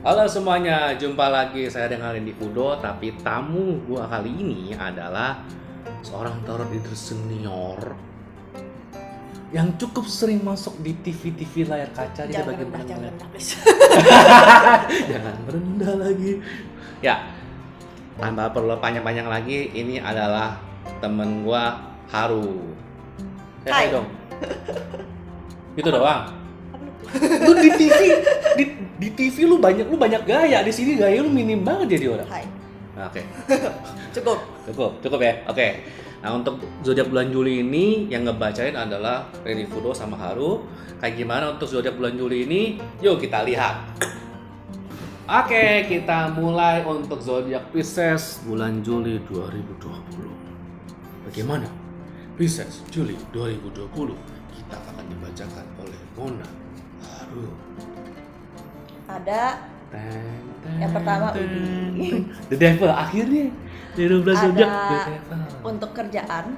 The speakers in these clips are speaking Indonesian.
Halo semuanya, jumpa lagi saya dengan Randy Fudo. Tapi tamu gua kali ini adalah seorang tarot reader senior yang cukup sering masuk di TV layar kaca di bagian jangan rendah, please. Jangan merendah lagi. Ya, tanpa perlu panjang-panjang lagi, ini adalah temen gua Haru. Hai. Dong. Itu doang. Lu di TV di TV lu banyak gaya, di sini gaya lu minim banget jadi orang. Hai. Nah, oke. Cukup. Ya. Oke. Nah, untuk zodiak bulan Juli ini yang ngebacain adalah Randy Fudo sama Haru. Kayak gimana untuk zodiak bulan Juli ini? Yuk kita lihat. Oke, kita mulai untuk zodiak Pisces bulan Juli 2020. Bagaimana? Pisces Juli 2020 kita akan dibacakan oleh Mona Haru. Ada yang pertama The Devil, akhirnya di 12 zodiak The Devil. untuk kerjaan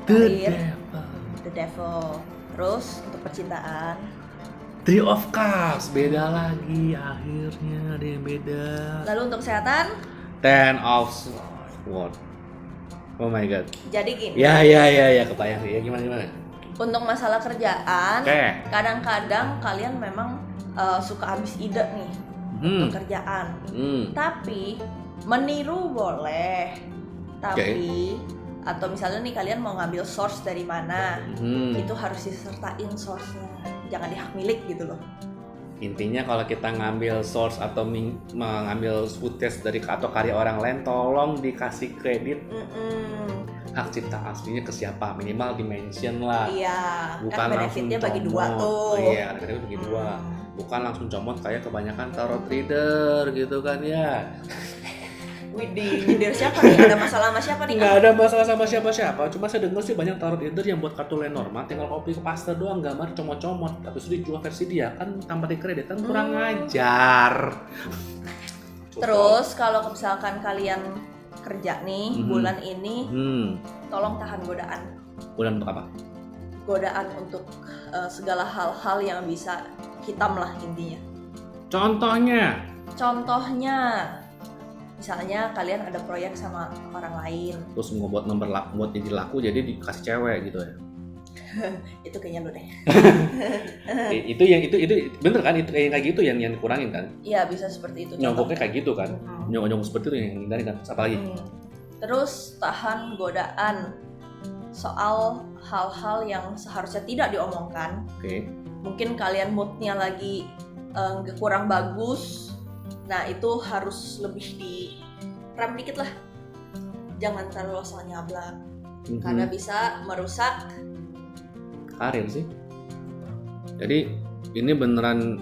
The karir, Devil. The Devil. Terus untuk percintaan Three of Cups, beda lagi akhirnya ada yang beda. lalu untuk kesehatan. Ten of Swords. Oh my god. Jadi gini, Ya, kebayang sih. Ya gimana? untuk masalah kerjaan Oke. kadang-kadang kalian memang suka habis ide nih untuk kerjaan. Tapi meniru boleh. Tapi atau misalnya nih kalian mau ngambil source dari mana, itu harus disertain source-nya. Jangan dihak milik gitu loh. Intinya kalau kita ngambil source atau mengambil footage dari atau karya orang lain, tolong dikasih kredit hak cipta aslinya ke siapa, minimal di-mention lah. Iya, Bukan kan langsung benefitnya bagi dua comot. tuh. Iya, benefitnya bagi dua. Bukan langsung comot kayak kebanyakan tarot reader gitu kan ya. Widih, nyindir siapa nih? Ada masalah sama siapa nih? Nggak ada masalah sama siapa-siapa. Cuma saya dengar sih banyak tarot reader yang buat kartu Lenormand tinggal copy ke paste doang, gambar comot-comot. Tapi sudah dijual versi dia kan tanpa dikredit kan kurang ajar. Terus kalau misalkan kalian kerja nih bulan ini, tolong tahan godaan. Bulan untuk apa? Godaan untuk segala hal-hal yang bisa hitam lah intinya. Contohnya, misalnya kalian ada proyek sama orang lain. Terus mau buat jadi laku jadi dikasih cewek gitu ya. Itu kayaknya lu deh. itu bener kan, itu kayak gitu yang dikurangin kan. Iya, bisa seperti itu. Nyogoknya kayak gitu kan. Nyogok seperti itu yang hindari kan. Apa lagi? Terus tahan godaan soal hal-hal yang seharusnya tidak diomongkan. Oke. Mungkin kalian moodnya lagi kurang bagus. Nah, itu harus lebih direm dikit lah. Jangan terlalu asal nyablak. Karena bisa merusak karir sih. Jadi ini beneran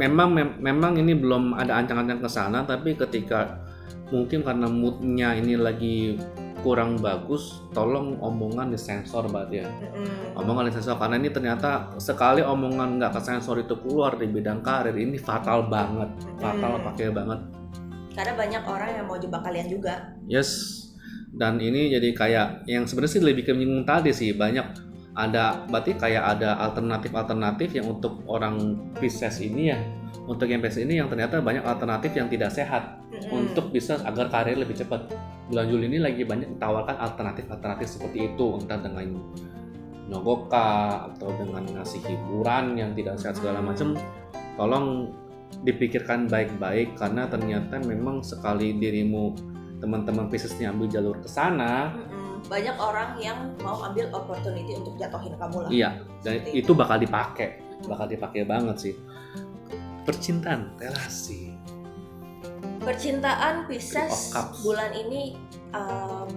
memang ini belum ada ancang-ancang ke sana, tapi ketika mungkin karena moodnya ini lagi kurang bagus, tolong omongan disensor banget ya. Omongan disensor karena ini ternyata sekali omongan nggak kesensor itu keluar di bidang karir ini fatal banget, fatal pakai banget. Karena banyak orang yang mau jebak kalian juga. Yes. Dan ini jadi kayak yang sebenarnya sih lebih menyinggung tadi sih, banyak berarti kayak ada alternatif yang untuk orang Pisces ini ya, untuk yang Pisces ini yang ternyata banyak alternatif yang tidak sehat untuk bisa agar karir lebih cepat. Bulan Juli ini lagi banyak ditawarkan alternatif seperti itu, entah dengan nyogoka atau dengan ngasih hiburan yang tidak sehat segala macam. Tolong dipikirkan baik-baik karena ternyata memang sekali dirimu teman-teman Pisces ini ambil jalur ke sana, banyak orang yang mau ambil opportunity untuk jatuhin kamu lah. Iya, dan itu bakal dipakai banget sih. Percintaan, relasi. Percintaan Pisces bulan ini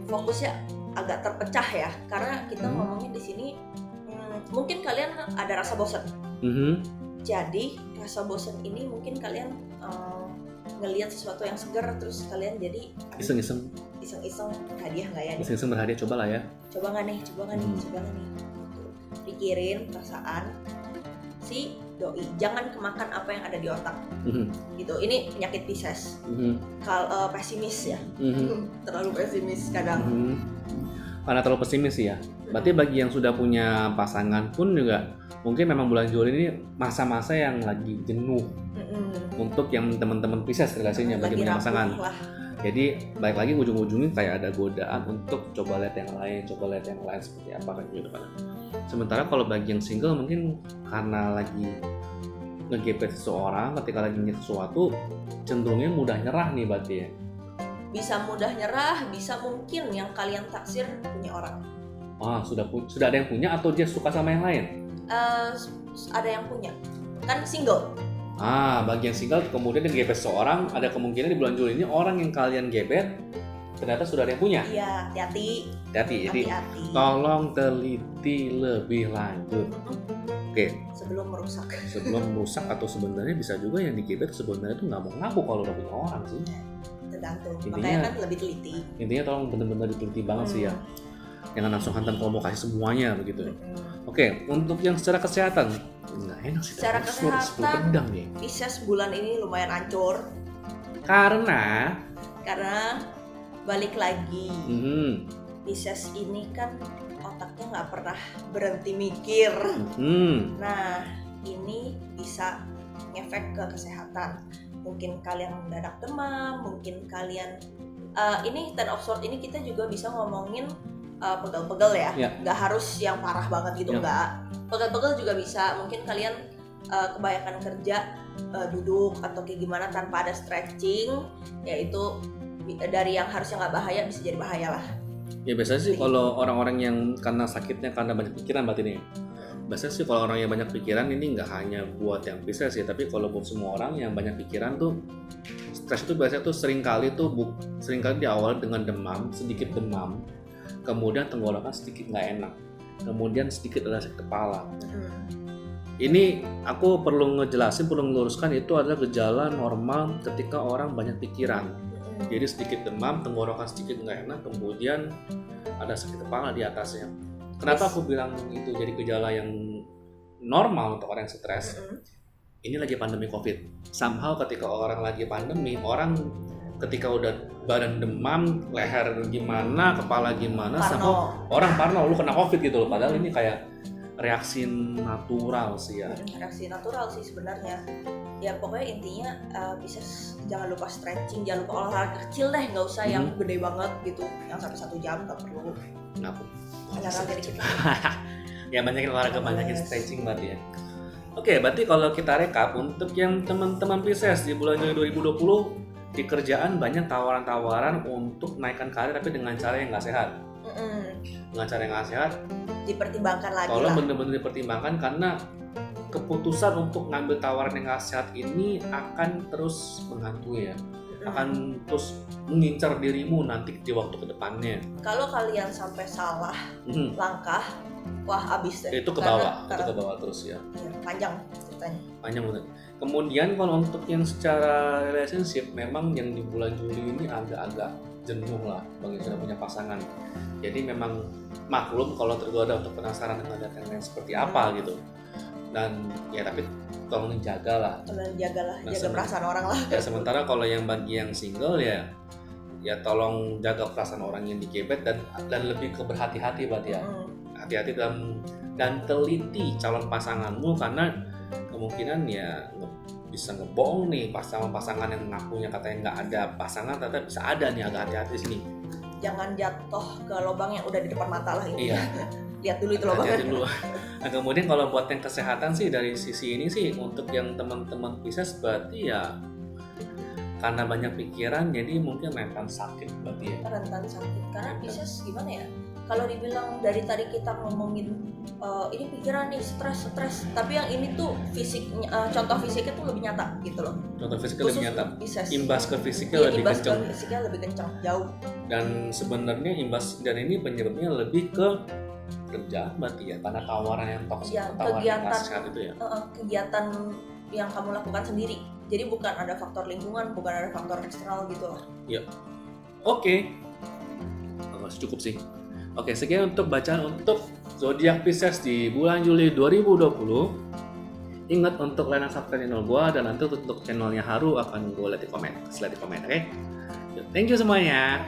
fokusnya agak terpecah ya, karena kita ngomongin di sini mungkin kalian ada rasa bosan. Jadi rasa bosan ini mungkin kalian ngelihat sesuatu yang segar, terus kalian jadi iseng-iseng hadiah nggak ya? Iseng-iseng berhadiah, coba lah ya. Coba nggak nih? Gitu. Pikirin perasaan si doi, jangan kemakan apa yang ada di otak. Gitu. Ini penyakit Pisces. Kalau pesimis ya, terlalu pesimis kadang. Karena terlalu pesimis sih ya. Berarti bagi yang sudah punya pasangan pun juga mungkin memang bulan Juli ini masa-masa yang lagi jenuh untuk yang teman-teman Pisces relasinya bagi banyak pasangan. Jadi balik lagi ujung-ujungnya kayak ada godaan untuk coba lihat yang lain seperti apa kan gitu kan. Sementara kalau bagi yang single mungkin karena lagi nge-gapet seseorang, ketika lagi nyet sesuatu cenderungnya mudah nyerah nih berarti ya. Bisa mudah nyerah, bisa mungkin yang kalian taksir punya orang. Sudah ada yang punya atau dia suka sama yang lain? Ada yang punya, kan single. Bagi yang single kemudian dia gebet seorang, ada kemungkinan di bulan Juli ini orang yang kalian gebet ternyata sudah ada yang punya. Iya, hati-hati. Jadi tolong teliti lebih lanjut. Oke. Sebelum merusak Atau sebenarnya bisa juga yang digebet sebenarnya tuh nggak mau ngaku kalau udah punya orang sih. Tergantung. Intinya, makanya kan lebih teliti. Intinya tolong benar-benar diteliti banget sih ya. Jangan langsung hantam kalau mau kasih semuanya begitu. Oke, untuk yang secara kesehatan nggak enak sih. Secara kesehatan, pedang nih. Pisces bulan ini lumayan hancur. Karena balik lagi, Pisces ini kan otaknya nggak pernah berhenti mikir. Nah, ini bisa ngefek ke kesehatan. Mungkin kalian mendadak demam, mungkin kalian ini Ten of Swords ini kita juga bisa ngomongin pegel-pegel ya, nggak harus yang parah banget gitu, nggak. Pegel-pegel juga bisa, mungkin kalian kebanyakan kerja duduk atau kayak gimana tanpa ada stretching, yaitu dari yang harusnya nggak bahaya bisa jadi bahaya lah. Ya biasanya sih kalau orang-orang yang karena sakitnya karena banyak pikiran berarti nih. Biasanya sih kalau orang yang banyak pikiran ini nggak hanya buat yang Pisces sih, tapi kalau buat semua orang yang banyak pikiran tuh stres itu biasanya tuh seringkali diawali dengan sedikit demam, kemudian tenggorokan sedikit nggak enak, kemudian sedikit ada sakit kepala. Ini aku perlu meluruskan itu adalah gejala normal ketika orang banyak pikiran. Jadi sedikit demam, tenggorokan sedikit nggak enak, kemudian ada sakit kepala di atasnya. Kenapa aku bilang itu jadi gejala yang normal untuk orang yang stres? Ini lagi pandemi COVID. Somehow ketika orang lagi pandemi, orang ketika udah badan demam, leher gimana, kepala gimana, sama orang parno, lu kena COVID gitu loh. Padahal ini kayak reaksi natural sih ya. Reaksi natural sih sebenarnya. Ya pokoknya intinya bisa jangan lupa stretching, jangan lupa olahraga kecil deh, nggak usah yang gede banget gitu, yang sampai 1 jam nggak perlu. Kenapa? Olahraga dikit. Ya banyakin olahraga, banyakin stretching berarti ya. Oke, berarti kalau kita rekap untuk yang teman-teman Pisces di bulan Juli 2020 di kerjaan banyak tawaran-tawaran untuk naikkan karir tapi dengan cara yang nggak sehat. Dengan cara yang nggak sehat. Dipertimbangkan lagi. Tolong benar-benar dipertimbangkan karena keputusan untuk ngambil tawaran yang nggak sehat ini akan terus menghantui ya. Akan terus mengincar dirimu nanti di waktu kedepannya. Kalau kalian sampai salah langkah, wah abis deh. Itu ke bawah terus ya. Panjang ceritanya. Panjang banget. Kemudian kalau untuk yang secara relationship, memang yang di bulan Juli ini agak-agak jenuh lah bagi yang sudah punya pasangan. Jadi memang maklum kalau tergoda untuk penasaran dengan yang lain seperti apa gitu. Dan ya tapi tolong jaga perasaan orang lah. Ya sementara kalau yang bagi yang single ya tolong jaga perasaan orang yang digebet dan lebih ke berhati-hati berarti ya. Hati-hati dan teliti calon pasanganmu karena kemungkinan ya bisa ngebohong nih pasangan yang ngakunya katanya nggak ada pasangan ternyata bisa ada nih, agak hati-hati di sini. Jangan jatuh ke lubang yang udah di depan mata lah ini. Iya. Lihat dulu itu lubangnya. Nah kemudian kalau buat yang kesehatan sih dari sisi ini sih untuk yang teman-teman Pisces berarti ya karena banyak pikiran jadi mungkin rentan sakit berarti ya. Rentan sakit karena Pisces gimana ya? Kalau dibilang dari tadi kita ngomongin ini pikiran nih stres, tapi yang ini tuh contoh fisiknya tuh lebih nyata gitu loh. Contoh fisiknya lebih nyata. Pisces. Imbas ke fisiknya lebih kencang. Imbas ke fisiknya lebih kencang jauh. Dan sebenarnya imbas dan ini penyebabnya lebih ke kerja berarti ya karena tawaran yang toksik, tawaran yang sehat itu ya. Kegiatan yang kamu lakukan sendiri. Jadi bukan ada faktor lingkungan, bukan ada faktor eksternal gitu loh. Iya. Oke. Cukup sih. Oke, sekian untuk bacaan untuk zodiak Pisces di bulan Juli 2020. Ingat untuk like dan subscribe channel gue dan nanti untuk channelnya Haru akan gue lihat di komen, oke? Thank you semuanya.